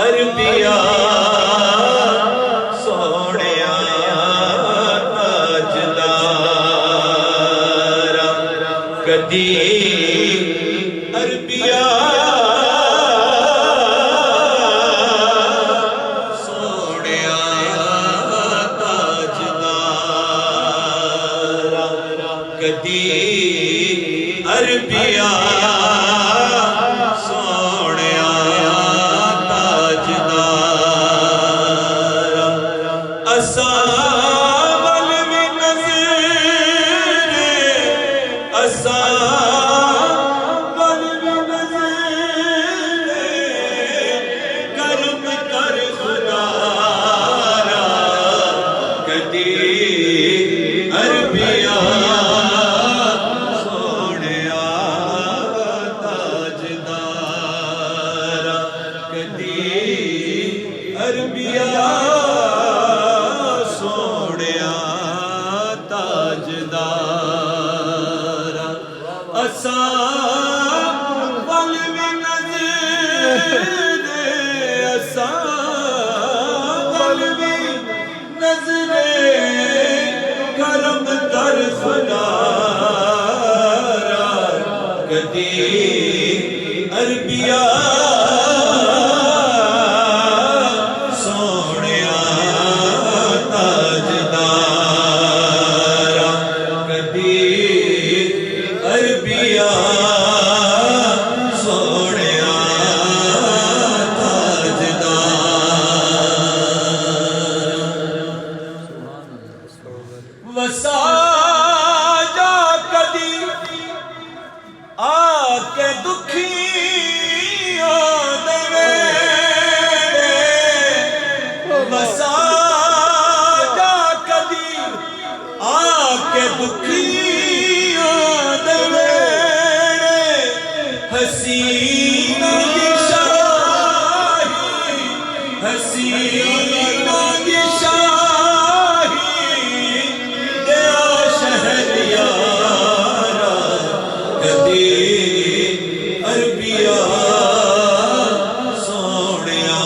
Arabia सोहणिया ताजदारा कदी Arabia सोहणिया ताजदारा कदी Arabia Arabia सोहणिया ताजदारा असा पल में नज़रे असा पल में नज़रे करम कर खुदारा कदी अरबिया वसाजा कदी आके दुखियों देवे वसाजा कदी आके दुखियों देवे हसीना की शाही हसीना की अरबिया सोहणिया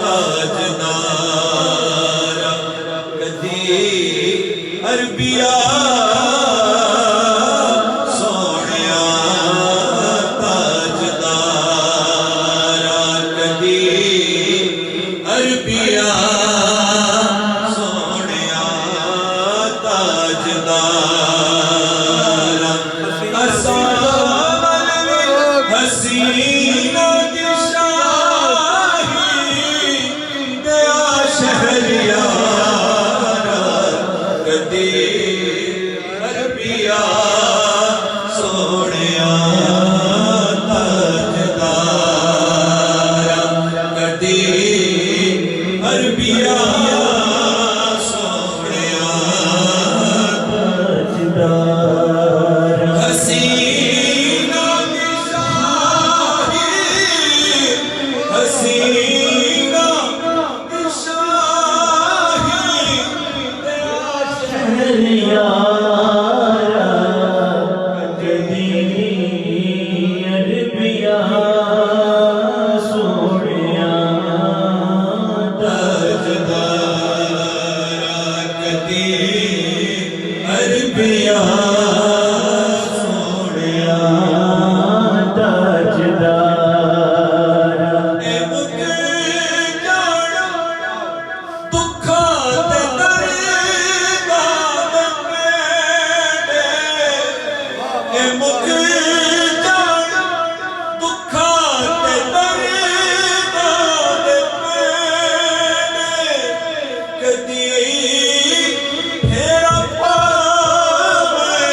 ताजदारा कदी अरबिया सोहणिया ताजदारा कदी अरबिया सोहणिया ताजदारा हसीना की शाही दया शहरियारा कदी अरबिया सोहणिया ताजदारा कदी अरबिया सोहणिया ताजदारा हसीना हसीना शाही शहरियारा कदी अरबिया सोहणिया ताजदारा कदी अरबिया सोहणिया ताजदारा मुख जान दुखा ते दर्द कदी फेरा पावे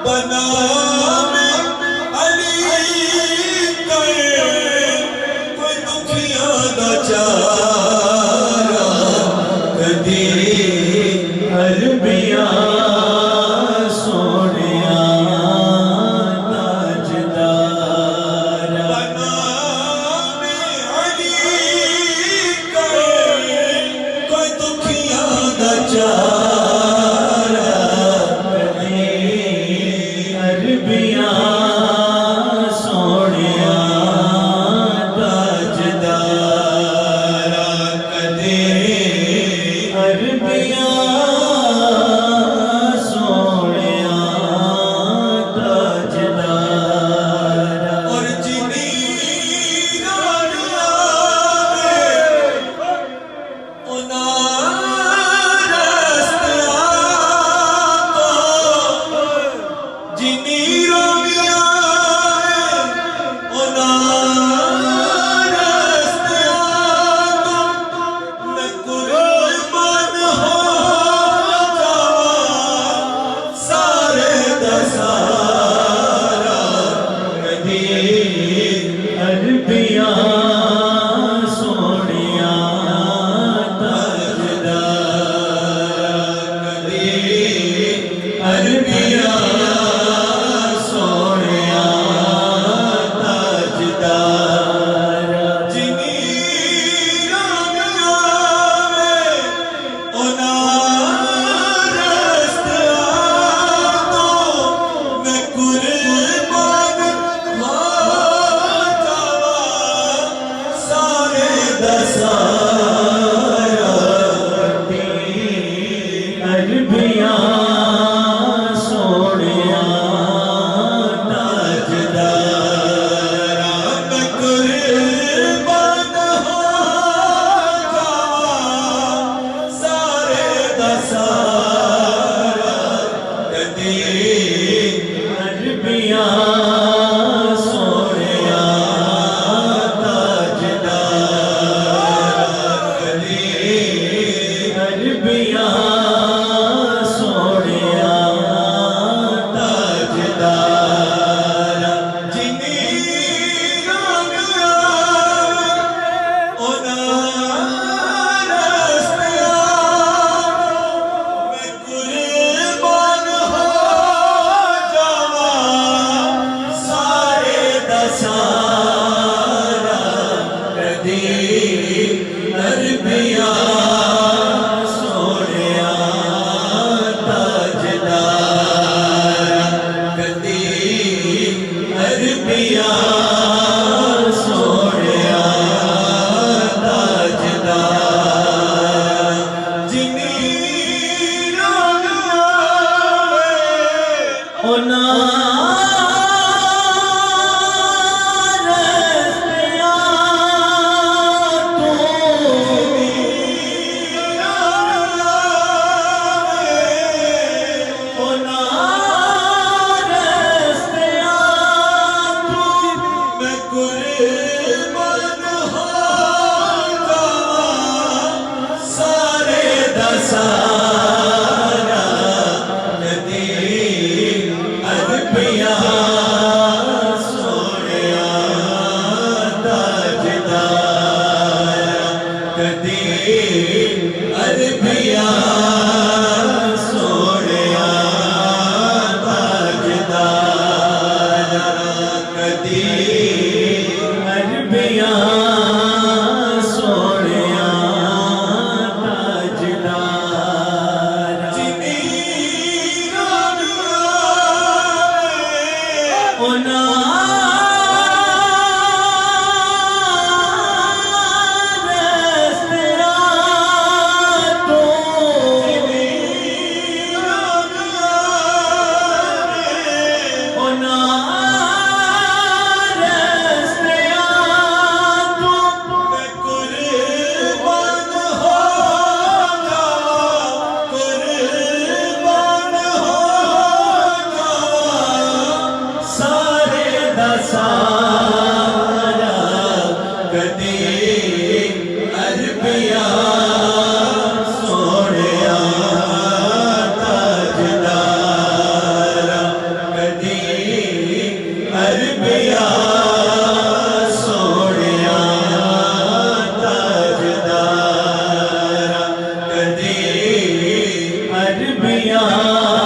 बना में अली कर कोई दुखिया दा चारा कदी अरबिया सोनिया ताजदार बना में अली कर कोई दुखिया दा चारा कदी अरबिया सोनिया ताजदार कदी अरबिया सोनिया ताजदार और जिनी रानिया उना रस्तिया को जिनी रानिया उना रस्तिया को मैं कुर्बान हो जावा सारे दसारा कदी अरबिया सोनिया ताजदार कदी अरबिया सोनिया ताजदार जिनी रानिया उना रस्तिया तो मैं कुर्बान हो जावा सारे दसारा अरबिया सोनिया ताजदार मैं कुर्बान हो जावा सारे दसारा कदी अरबिया सोनिया ताजदार कदी अरबिया सोनिया ताजदार जिनी रानिया उना रस्तिया मैं कुर्बान हो जावा सारे दसारा कदी अरबिया सोनिया ताजदार जिनी रानिया उना रस्तिया मैं कुर्बान हो जावा सारे दसारा कदी अरबिया सोनिया ताजदार सारा नदी अरबिया दिया